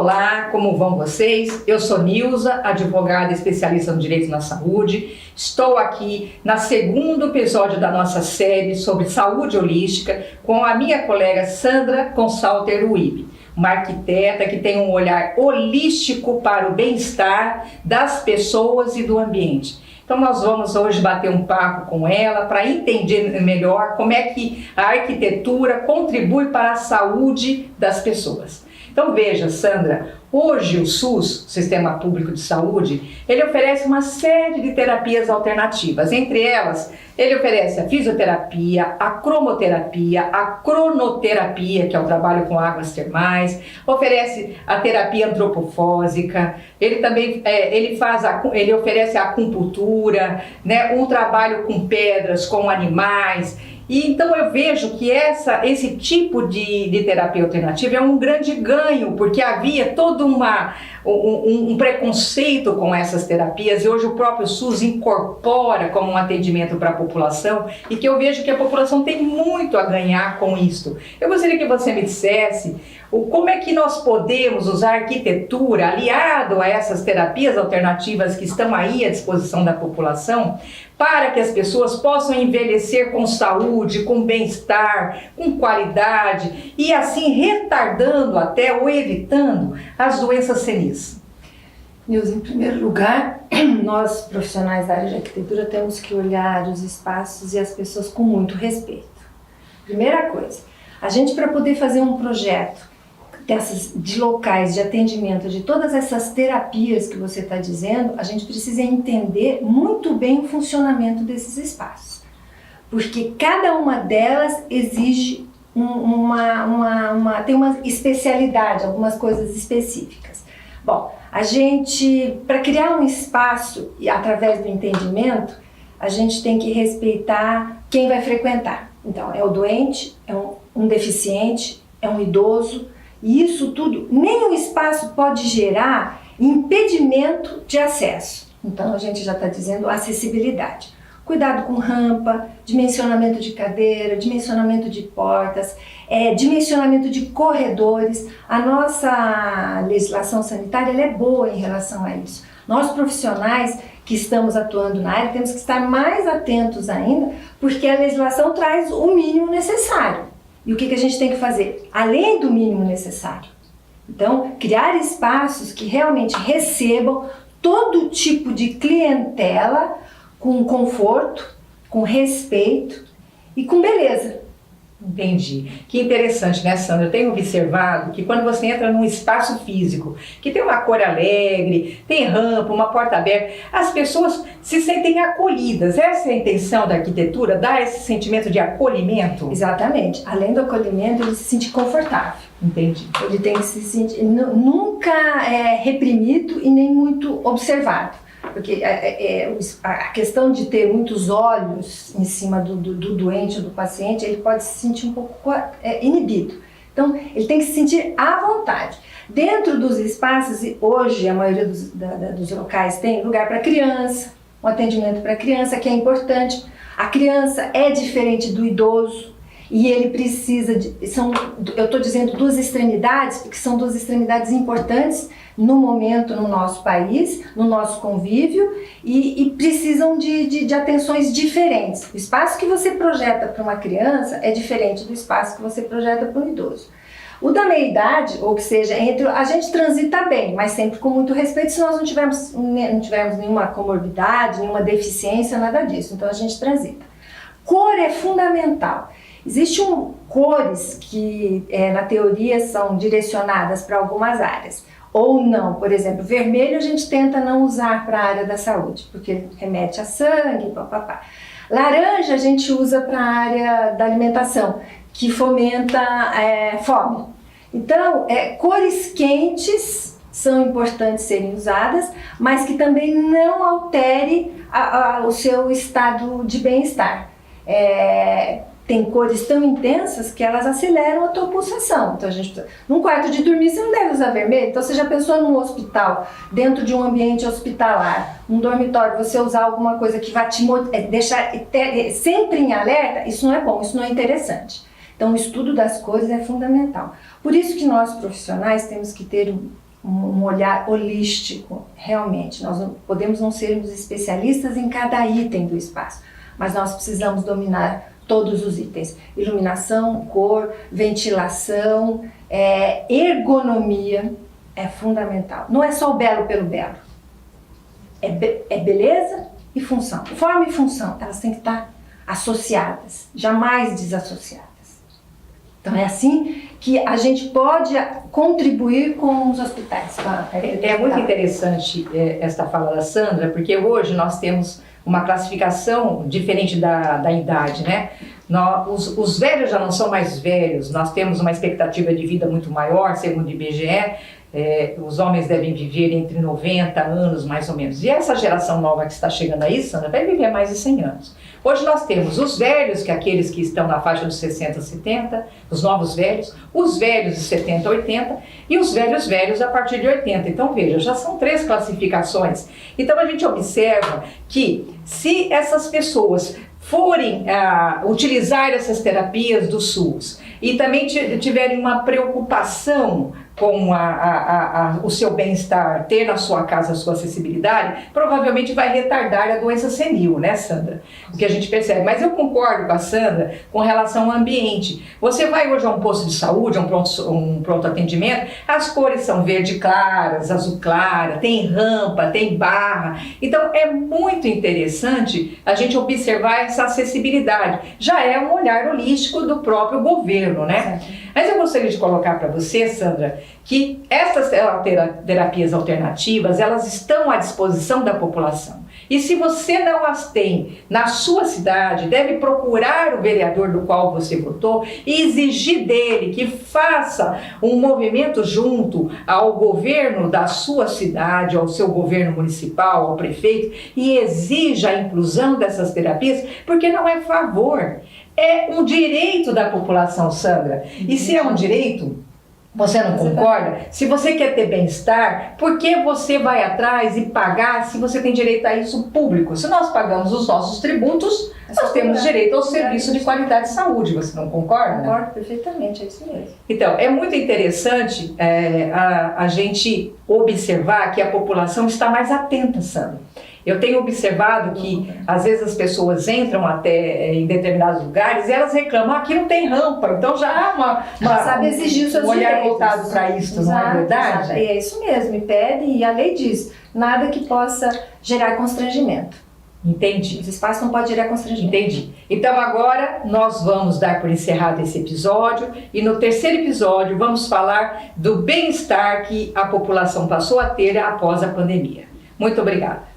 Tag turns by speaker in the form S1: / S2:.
S1: Olá, como vão vocês? Eu sou Nilza, advogada especialista no direito na saúde. Estou aqui no segundo episódio da nossa série sobre saúde holística com a minha colega Sandra Consalter Uibe, uma arquiteta que tem um olhar holístico para o bem-estar das pessoas e do ambiente. Então nós vamos hoje bater um papo com ela para entender melhor como é que a arquitetura contribui para a saúde das pessoas. Então veja, Sandra, hoje o SUS, Sistema Público de Saúde, ele oferece uma série de terapias alternativas. Entre elas, ele oferece a fisioterapia, a cromoterapia, a cronoterapia, que é o trabalho com águas termais, oferece a terapia antropofósica, ele também ele oferece a acupuntura, né, um trabalho com pedras, com animais. E então eu vejo que esse tipo de terapia alternativa é um grande ganho, porque havia todo um preconceito com essas terapias e hoje o próprio SUS incorpora como um atendimento para a população e que eu vejo que a população tem muito a ganhar com isso. Eu gostaria que você me dissesse como é que nós podemos usar a arquitetura aliado a essas terapias alternativas que estão aí à disposição da população para que as pessoas possam envelhecer com saúde, com bem-estar, com qualidade e assim retardando até ou evitando as doenças senis.
S2: Nilza, em primeiro lugar, nós profissionais da área de arquitetura temos que olhar os espaços e as pessoas com muito respeito. Primeira coisa, a gente para poder fazer um projeto de locais de atendimento de todas essas terapias que você está dizendo, a gente precisa entender muito bem o funcionamento desses espaços, porque cada uma delas exige tem uma especialidade, algumas coisas específicas. Bom, a gente, para criar um espaço através do entendimento, a gente tem que respeitar quem vai frequentar. Então, é o doente, é um deficiente, é um idoso. E isso tudo, nenhum espaço pode gerar impedimento de acesso. Então a gente já está dizendo acessibilidade. Cuidado com rampa, dimensionamento de cadeira, dimensionamento de portas, dimensionamento de corredores. A nossa legislação sanitária ela é boa em relação a isso. Nós profissionais que estamos atuando na área temos que estar mais atentos ainda, porque a legislação traz o mínimo necessário. E o que a gente tem que fazer? Além do mínimo necessário. Então, criar espaços que realmente recebam todo tipo de clientela com conforto, com respeito e com beleza.
S1: Entendi. Que interessante, né, Sandra? Eu tenho observado que quando você entra num espaço físico, que tem uma cor alegre, tem rampa, uma porta aberta, as pessoas se sentem acolhidas. Essa é a intenção da arquitetura, dar esse sentimento de acolhimento?
S2: Exatamente. Além do acolhimento, ele se sente confortável.
S1: Entendi.
S2: Ele tem que se sentir nunca reprimido e nem muito observado. Porque a questão de ter muitos olhos em cima do doente ou do paciente, ele pode se sentir um pouco inibido. Então, ele tem que se sentir à vontade. Dentro dos espaços, e hoje a maioria dos locais tem lugar para criança, um atendimento para criança, que é importante. A criança é diferente do idoso e ele precisa eu estou dizendo duas extremidades, porque são duas extremidades importantes no momento no nosso país, no nosso convívio e precisam de atenções diferentes. O espaço que você projeta para uma criança é diferente do espaço que você projeta para um idoso. O da meia-idade, ou que seja, a gente transita bem, mas sempre com muito respeito, se nós não tivermos nenhuma comorbidade, nenhuma deficiência, nada disso. Então a gente transita. Cor é fundamental. Existem cores que na teoria são direcionadas para algumas áreas. Ou não, por exemplo, vermelho a gente tenta não usar para a área da saúde, porque remete a sangue, papapá. Laranja a gente usa para a área da alimentação, que fomenta fome. Então, cores quentes são importantes serem usadas, mas que também não altere o seu estado de bem-estar. Tem cores tão intensas que elas aceleram a tua pulsação. Então, num quarto de dormir, você não deve usar vermelho. Então, você já pensou num hospital, dentro de um ambiente hospitalar, um dormitório, você usar alguma coisa que vai te deixar sempre em alerta? Isso não é bom, isso não é interessante. Então, o estudo das cores é fundamental. Por isso que nós, profissionais, temos que ter um olhar holístico, realmente. Nós podemos não sermos especialistas em cada item do espaço, mas nós precisamos dominar todos os itens. Iluminação, cor, ventilação, ergonomia é fundamental. Não é só o belo pelo belo. É beleza e função. Forma e função, elas têm que estar associadas, jamais desassociadas. Então é assim que a gente pode contribuir com os hospitais.
S1: É muito interessante esta fala da Sandra, porque hoje nós temos uma classificação diferente da idade, né? Os velhos já não são mais velhos, nós temos uma expectativa de vida muito maior, segundo o IBGE. Os homens devem viver entre 90 anos, mais ou menos. E essa geração nova que está chegando aí, Sandra, vai viver mais de 100 anos. Hoje nós temos os velhos, que é aqueles que estão na faixa dos 60, 70, os novos velhos, os velhos de 70, 80 e os velhos a partir de 80. Então, veja, já são 3 classificações. Então, a gente observa que se essas pessoas forem utilizar essas terapias do SUS e também tiverem uma preocupação com o seu bem-estar, ter na sua casa a sua acessibilidade, provavelmente vai retardar a doença senil, né, Sandra? O que a gente percebe. Mas eu concordo com a Sandra com relação ao ambiente. Você vai hoje a um posto de saúde, a um pronto atendimento, as cores são verde claras, azul clara, tem rampa, tem barra. Então é muito interessante a gente observar essa acessibilidade. Já é um olhar holístico do próprio governo, né? Mas eu gostaria de colocar para você, Sandra, que essas terapias alternativas, elas estão à disposição da população. E se você não as tem na sua cidade, deve procurar o vereador do qual você votou e exigir dele que faça um movimento junto ao governo da sua cidade, ao seu governo municipal, ao prefeito, e exija a inclusão dessas terapias, porque não é favor, é um direito da população, Sandra. E se é um direito, você não concorda? Se você quer ter bem-estar, por que você vai atrás e pagar se você tem direito a isso público? Se nós pagamos os nossos tributos, nós temos direito ao serviço de qualidade de saúde, você não concorda?
S2: Concordo perfeitamente, é isso mesmo.
S1: Então, é muito interessante a gente observar que a população está mais atenta, Sandra. Eu tenho observado que, às vezes, as pessoas entram até em determinados lugares e elas reclamam, aqui não tem rampa, então já há
S2: sabe exigir os seus
S1: olhar
S2: direitos.
S1: Voltado para isso, não é verdade?
S2: Exato. É isso mesmo, e pede, e a lei diz, nada que possa gerar constrangimento.
S1: Entendi.
S2: Os espaços não podem gerar constrangimento.
S1: Entendi. Então agora nós vamos dar por encerrado esse episódio e no terceiro episódio vamos falar do bem-estar que a população passou a ter após a pandemia. Muito obrigada.